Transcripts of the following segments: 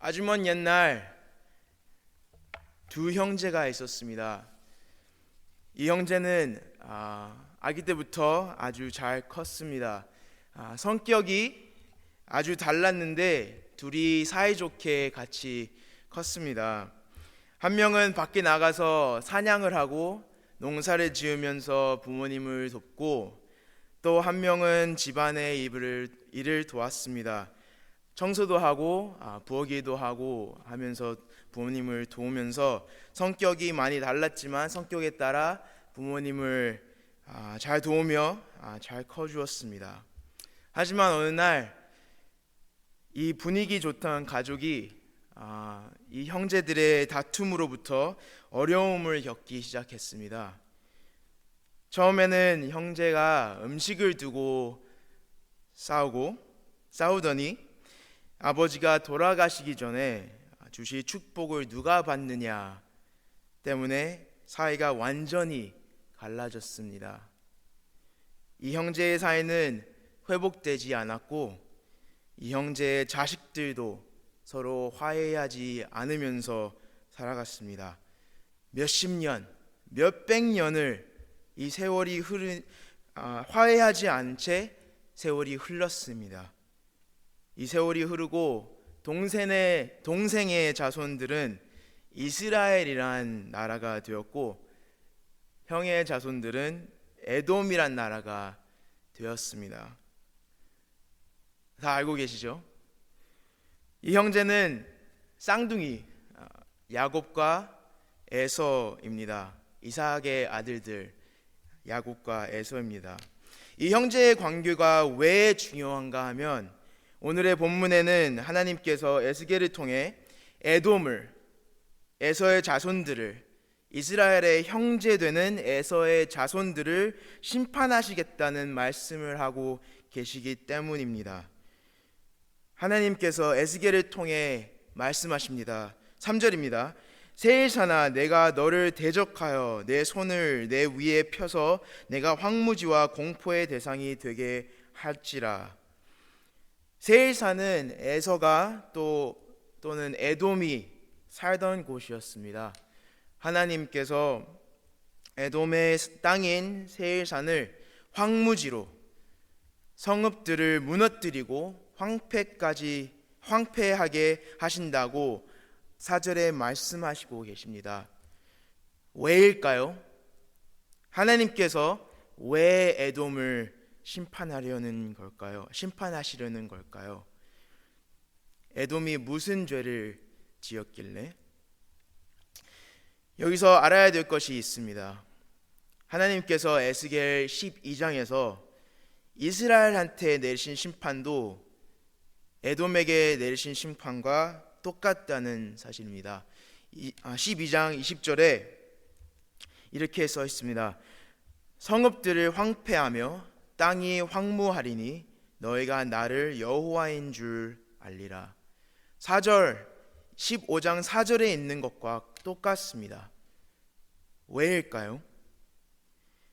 아주 먼 옛날 두 형제가 있었습니다. 이 형제는 아기 때부터 아주 잘 컸습니다. 성격이 아주 달랐는데 둘이 사이좋게 같이 컸습니다. 한 명은 밖에 나가서 사냥을 하고 농사를 지으면서 부모님을 돕고, 또 한 명은 집안의 일을 도왔습니다. 청소도 하고 부엌일도 하고 하면서 부모님을 도우면서 성격이 많이 달랐지만 성격에 따라 부모님을 잘 도우며 잘 커주었습니다. 하지만 어느 날 이 분위기 좋던 가족이 이 형제들의 다툼으로부터 어려움을 겪기 시작했습니다. 처음에는 형제가 음식을 두고 싸우더니 아버지가 돌아가시기 전에 주실 축복을 누가 받느냐 때문에 사이가 완전히 갈라졌습니다. 이 형제의 사이는 회복되지 않았고, 이 형제의 자식들도 서로 화해하지 않으면서 살아갔습니다. 몇십 년, 몇백 년을 이 세월이 화해하지 않은 채 세월이 흘렀습니다. 이 세월이 흐르고 동생의 자손들은 이스라엘이란 나라가 되었고, 형의 자손들은 에돔이란 나라가 되었습니다. 다 알고 계시죠? 이 형제는 쌍둥이 야곱과 에서입니다. 이삭의 아들들 야곱과 에서입니다. 이 형제의 관계가 왜 중요한가 하면, 오늘의 본문에는 하나님께서 에스겔을 통해 에서의 자손들을, 이스라엘의 형제되는 에서의 자손들을 심판하시겠다는 말씀을 하고 계시기 때문입니다. 하나님께서 에스겔을 통해 말씀하십니다. 3절입니다. 세일사나 내가 너를 대적하여 내 손을 내 위에 펴서 내가 황무지와 공포의 대상이 되게 할지라. 세일사는 에서가 또는 에돔이 살던 곳이었습니다. 하나님께서 에돔의 땅인 세일산을 황무지로, 성읍들을 무너뜨리고 황폐하게 하신다고 4절에 말씀하시고 계십니다. 왜일까요? 하나님께서 왜 에돔을 심판하시려는 걸까요? 에돔이 무슨 죄를 지었길래? 여기서 알아야 될 것이 있습니다. 하나님께서 에스겔 12장에서 이스라엘한테 내리신 심판도 에돔에게 내리신 심판과 똑같다는 사실입니다. 12장 20절에 이렇게 써 있습니다. 성읍들을 황폐하며 땅이 황무하리니 너희가 나를 여호와인 줄 알리라. 15장 4절에 있는 것과 똑같습니다. 왜일까요?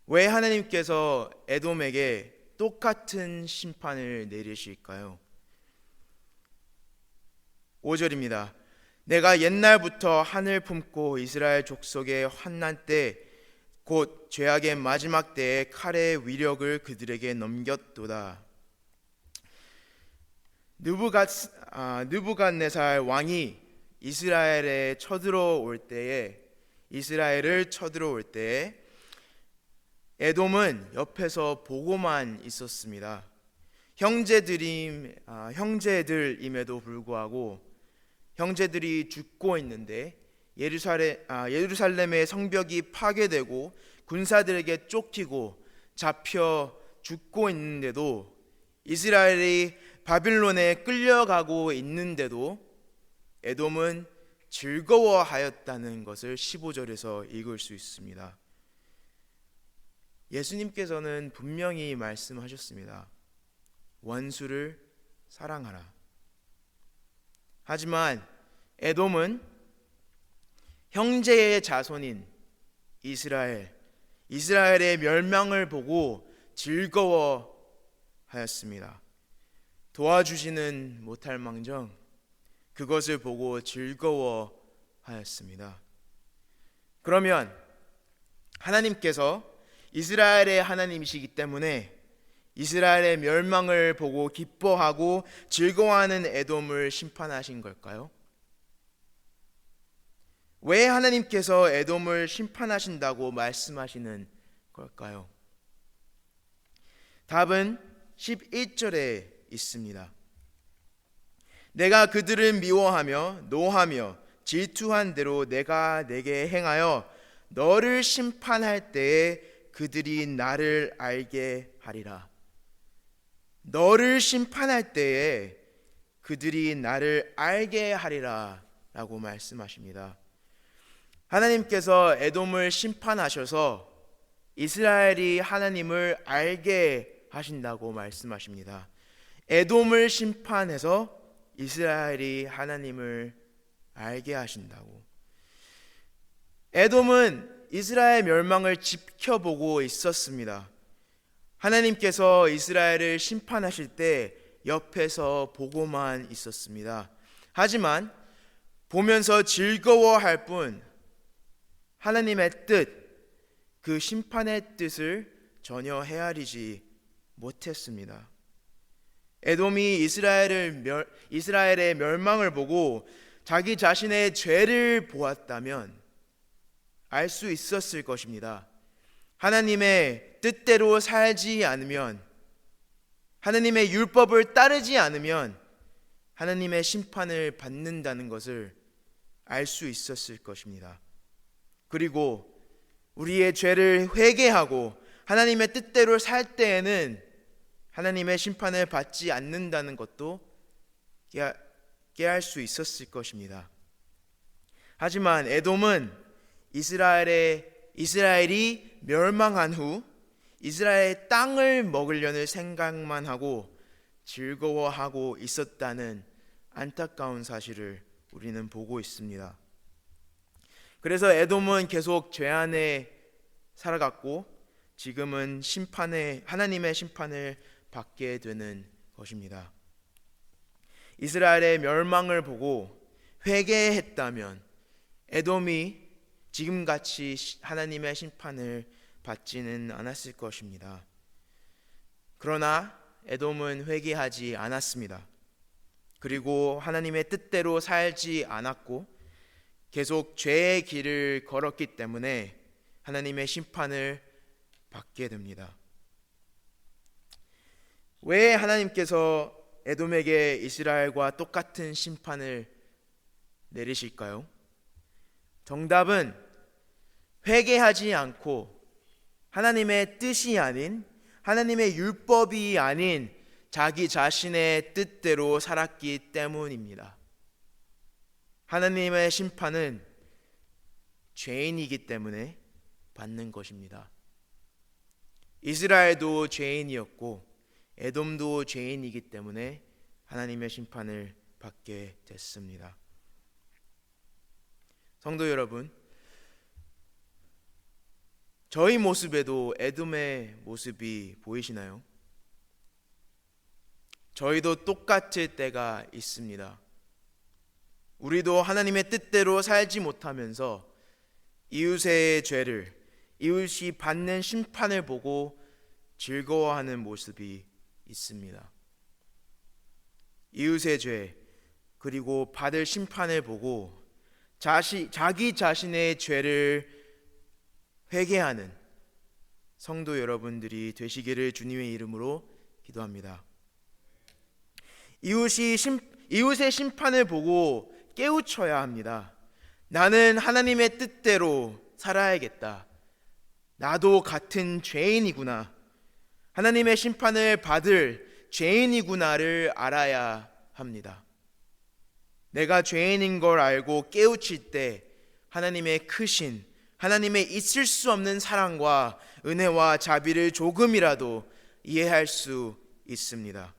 왜 하나님께서 에돔에게 똑같은 심판을 내리실까요? 5절입니다. 내가 옛날부터 하늘 품고 이스라엘 족속의 환난 때 곧 죄악의 마지막 때에 칼의 위력을 그들에게 넘겼도다. 느부갓네살 왕이 이스라엘을 쳐들어올 때에 에돔은 옆에서 보고만 있었습니다. 형제들임에도 불구하고 형제들이 죽고 있는데 예루살렘의 성벽이 파괴되고 군사들에게 쫓기고 잡혀 죽고 있는데도, 이스라엘이 바빌론에 끌려가고 있는데도 에돔은 즐거워하였다는 것을 15절에서 읽을 수 있습니다. 예수님께서는 분명히 말씀하셨습니다. 원수를 사랑하라. 하지만 에돔은 형제의 자손인 이스라엘의 멸망을 보고 즐거워하였습니다. 도와주지는 못할 망정 그것을 보고 즐거워하였습니다. 그러면 하나님께서 이스라엘의 하나님이시기 때문에 이스라엘의 멸망을 보고 기뻐하고 즐거워하는 에돔을 심판하신 걸까요? 왜 하나님께서 에돔을 심판하신다고 말씀하시는 걸까요? 답은 11절에 있습니다. 내가 그들을 미워하며 노하며 질투한 대로 내가 내게 행하여 너를 심판할 때에 그들이 나를 알게 하리라. 너를 심판할 때에 그들이 나를 알게 하리라 라고 말씀하십니다. 하나님께서 에돔을 심판하셔서 이스라엘이 하나님을 알게 하신다고 말씀하십니다. 에돔을 심판해서 이스라엘이 하나님을 알게 하신다고. 에돔은 이스라엘 멸망을 지켜보고 있었습니다. 하나님께서 이스라엘을 심판하실 때 옆에서 보고만 있었습니다. 하지만 보면서 즐거워할 뿐 하나님의 뜻, 그 심판의 뜻을 전혀 헤아리지 못했습니다. 에돔이 이스라엘의 멸망을 보고 자기 자신의 죄를 보았다면 알 수 있었을 것입니다. 하나님의 뜻대로 살지 않으면, 하나님의 율법을 따르지 않으면 하나님의 심판을 받는다는 것을 알 수 있었을 것입니다. 그리고 우리의 죄를 회개하고 하나님의 뜻대로 살 때에는 하나님의 심판을 받지 않는다는 것도 깨알 수 있었을 것입니다. 하지만 에돔은 이스라엘이 멸망한 후 이스라엘의 땅을 먹으려는 생각만 하고 즐거워하고 있었다는 안타까운 사실을 우리는 보고 있습니다. 그래서 에돔은 계속 죄 안에 살아갔고 지금은 하나님의 심판을 받게 되는 것입니다. 이스라엘의 멸망을 보고 회개했다면 에돔이 지금같이 하나님의 심판을 받지는 않았을 것입니다. 그러나 에돔은 회개하지 않았습니다. 그리고 하나님의 뜻대로 살지 않았고 계속 죄의 길을 걸었기 때문에 하나님의 심판을 받게 됩니다. 왜 하나님께서 에돔에게 이스라엘과 똑같은 심판을 내리실까요? 정답은 회개하지 않고 하나님의 뜻이 아닌, 하나님의 율법이 아닌 자기 자신의 뜻대로 살았기 때문입니다. 하나님의 심판은 죄인이기 때문에 받는 것입니다. 이스라엘도 죄인이었고 에돔도 죄인이기 때문에 하나님의 심판을 받게 됐습니다. 성도 여러분, 저희 모습에도 에돔의 모습이 보이시나요? 저희도 똑같을 때가 있습니다. 우리도 하나님의 뜻대로 살지 못하면서 이웃의 죄를, 이웃이 받는 심판을 보고 즐거워하는 모습이 있습니다. 이웃의 죄, 그리고 받을 심판을 보고 자기 자신의 죄를 회개하는 성도 여러분들이 되시기를 주님의 이름으로 기도합니다. 이웃의 심판을 보고 깨우쳐야 합니다. 나는 하나님의 뜻대로 살아야겠다. 나도 같은 죄인이구나. 하나님의 심판을 받을 죄인이구나를 알아야 합니다. 내가 죄인인 걸 알고 깨우칠 때 하나님의 크신, 하나님의 있을 수 없는 사랑과 은혜와 자비를 조금이라도 이해할 수 있습니다.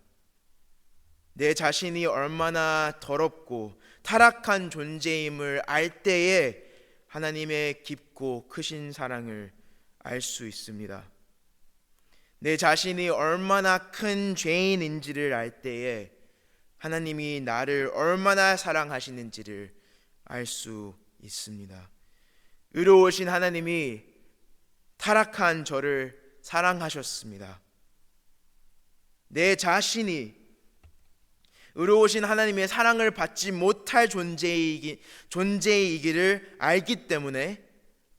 내 자신이 얼마나 더럽고 타락한 존재임을 알 때에 하나님의 깊고 크신 사랑을 알 수 있습니다. 내 자신이 얼마나 큰 죄인인지를 알 때에 하나님이 나를 얼마나 사랑하시는지를 알 수 있습니다. 의로우신 하나님이 타락한 저를 사랑하셨습니다. 내 자신이 의로우신 하나님의 사랑을 받지 못할 존재이기를 알기 때문에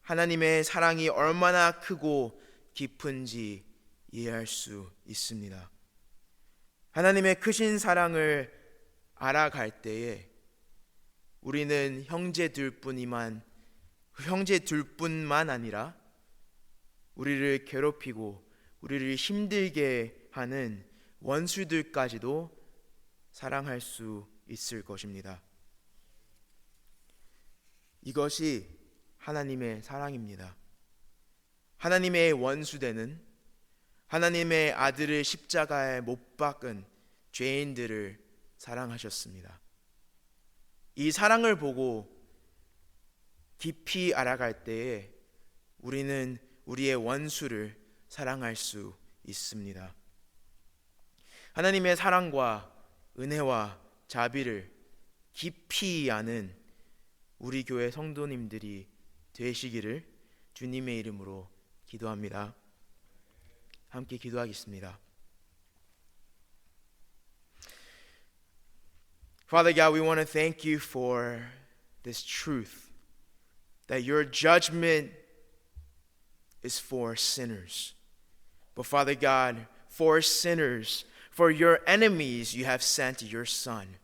하나님의 사랑이 얼마나 크고 깊은지 이해할 수 있습니다. 하나님의 크신 사랑을 알아갈 때에 우리는 형제 둘뿐만 아니라 우리를 괴롭히고 우리를 힘들게 하는 원수들까지도 사랑할 수 있을 것입니다. 이것이 하나님의 사랑입니다. 하나님의 원수되는 하나님의 아들을 십자가에 못 박은 죄인들을 사랑하셨습니다. 이 사랑을 보고 깊이 알아갈 때에 우리는 우리의 원수를 사랑할 수 있습니다. 하나님의 사랑과 은혜와 자비를 깊이 아는 우리 교회 성도님들이 되시기를 주님의 이름으로 기도합니다. 함께 기도하겠습니다. Father God, we want to thank you for this truth that your judgment is for sinners. But Father God, for sinners, for your enemies, you have sent your Son.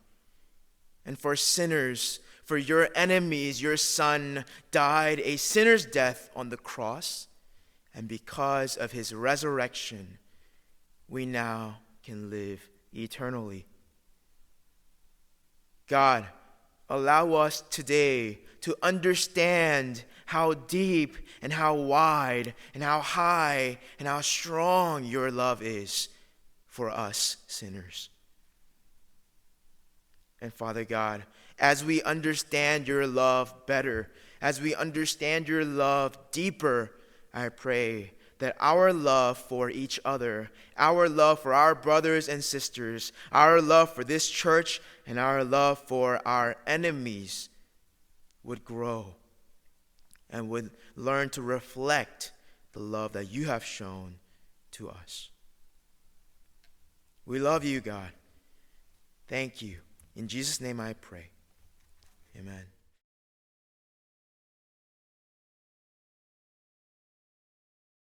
And for sinners, for your enemies, your Son died a sinner's death on the cross. And because of his resurrection, we now can live eternally. God, allow us today to understand how deep and how wide and how high and how strong your love is for us sinners. And Father God, as we understand your love better, as we understand your love deeper, I pray that our love for each other, our love for our brothers and sisters, our love for this church, and our love for our enemies would grow and would learn to reflect the love that you have shown to us. We love you, God. Thank you. In Jesus' name I pray. Amen.